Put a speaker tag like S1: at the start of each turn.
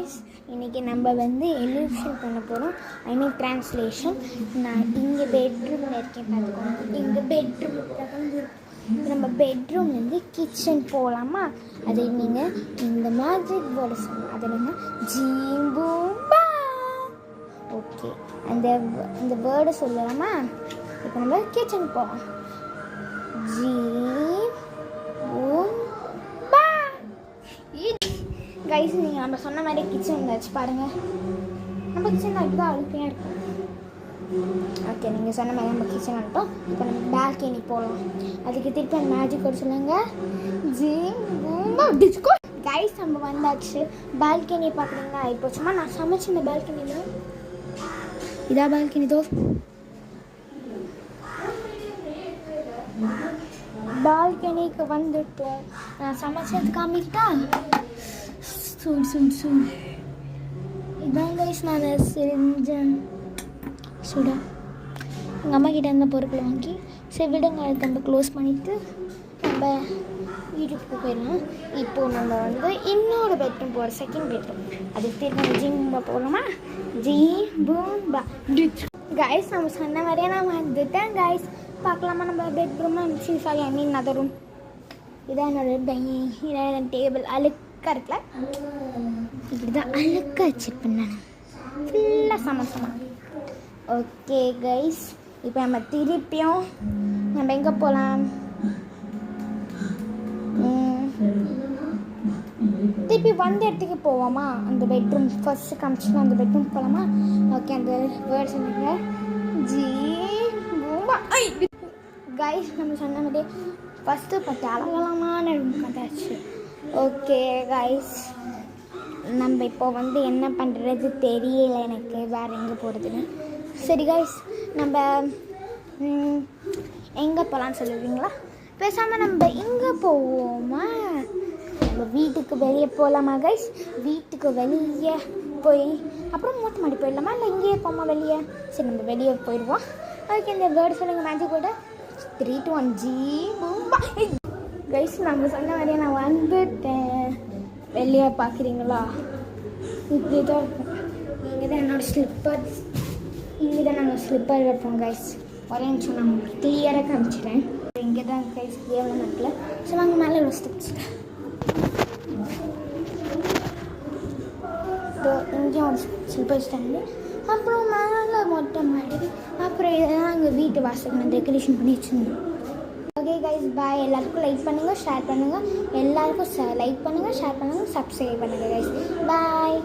S1: Guys, இன்றைக்கி நம்ம வந்து எலிவேஷன் பண்ண போகிறோம். ஐ மீன் ட்ரான்ஸ்லேஷன். நான் இங்கே பெட்ரூமில் இருக்கேன், பார்த்துக்கோங்க. இங்கே பெட்ரூம் நம்ம பெட்ரூம் வந்து கிச்சன் போகலாமா? அதை நீங்கள் இந்த மாதிரி வேர்டு சொல்லலாம். அதை நம்ம ஜீம்பூம்பா. ஓகே, அந்த வேர்டை சொல்லலாமா? இப்போ நம்ம கிச்சன் போகலாம். கைஸ், நீங்கள் நம்ம சொன்ன மாதிரி கிச்சன் வச்சு பாருங்கள். நம்ம கிச்சன் அப்படி தான் அழுக்கையாக இருக்கும். ஓகே, நீங்கள் சொன்ன மாதிரி நம்ம கிச்சன் வந்துட்டோம். இப்போ நம்ம பால்கனி போகலாம். அதுக்கு திருப்பி அந்த மேஜிக் ஒரு சொல்லுங்க. கைஸ், நம்ம வந்தாச்சு. பால்கனி பார்க்குறீங்களா? இப்போ சும்மா நான் சமைச்சு இந்த பால்கனியில் இதான் பால்கனி தோ. பால்கனிக்கு வந்துட்டோம். நான் சமைச்சது காமிக்கிட்டா? இதான் கைஸ் நான் செஞ்சேன். சுட எங்கள் அம்மா கிட்டே இருந்த பொருட்களை வாங்கி சரி விடுங்க, அதை நம்ம க்ளோஸ் பண்ணிவிட்டு நம்ம வீட்டுக்கு போயிடலாம். இப்போது நம்ம வந்து இன்னொரு பெட்ரூம் போகிறோம், செகண்ட் பெட்ரூம். அதுக்கு திரும்ப ஜிம்பா போகலாமா? ஜீம்பூம்பா. கைஸ், நம்ம சொன்ன மாதிரியே நான் வந்துட்டேன். கைஸ், பார்க்கலாமா நம்ம பெட்ரூம்? சாரி, ஐ மீன் அதர் ரூம். இதான் என்னோட டைனிங், இதான் டேபிள். அழுக்காக இருக்குல்ல? இப்படி தான் அழுக்காக வச்சுருப்பேன் நான் ஃபுல்லாக சமசமாக. ஓகே கைஸ், இப்போ நம்ம திருப்பியும் நம்ம எங்கே போகலாம்? திருப்பி வந்த இடத்துக்கு போவோமா? அந்த பெட்ரூம் ஃபர்ஸ்ட்டு காமிச்சுன்னா அந்த பெட்ரூம் போகலாமா? ஓகே, அந்த வேர்ட் சொன்னீங்க ஜீம்பூம்பா. கைஸ், நம்ம சொன்ன மாதிரி ஃபஸ்ட்டு பார்த்து அழகலமான ரூம் கதாச்சு. ஓகே கைஸ், நம்ம இப்போ வந்து என்ன பண்ணுறது தெரியல எனக்கு, வேறு எங்கே போகிறதுன்னு. சரி கைஸ், நம்ம எங்கே போகலான்னு சொல்லுவீங்களா? பேசாமல் நம்ம எங்கே போவோமா? நம்ம வீட்டுக்கு வெளியே போகலாமா கைஸ்? வீட்டுக்கு வெளியே போய் அப்புறம் மூட்டை மாடி போயிடலாமா? இல்லை இங்கேயே போமா வெளியே? சரி, நம்ம வெளியே போயிடுவோம். ஓகே, இந்த வேர்டு சொல்லுங்கள் மேஜிக் கூட. 3, 2, 1 ஜீம்பூம்பா. கைஸ், நம்ம சொன்ன மாதிரியே நான் வந்துட்டேன். வெளியே பார்க்குறீங்களா? இப்படி தான் இருக்கும். இங்கே தான் என்னோடய ஸ்லிப்பர், இங்கே தான் நாங்கள் ஸ்லிப்பர் வைப்போம் கைஸ். ஒரே நிமிஷம் நான் உங்களுக்கு கிளியராக காமிச்சிடுறேன். இங்கே தான் கைஸ் கேவலம் நாட்டில். ஸோ நாங்கள் மேலே ஒரு ஸ்டெப்ஸ் இங்கேயும் ஒரு ஸ்லிப்பர் ஸ்டாண்டு, அப்புறம் மேலே மொட்டை மாடி, அப்புறம் இதெல்லாம் எங்கள் வீட்டு வாசல் நான் டெக்கரேஷன் பண்ணி வச்சுருந்தோம். ஓகே கைஸ், பாய். எல்லாருக்கும் லைக் பண்ணுங்கள், ஷேர் பண்ணுங்கள். எல்லாருக்கும் லைக் பண்ணுங்கள், ஷேர் பண்ணுங்கள், சப்ஸ்கிரைப் பண்ணுங்கள் கைஸ். பாய்.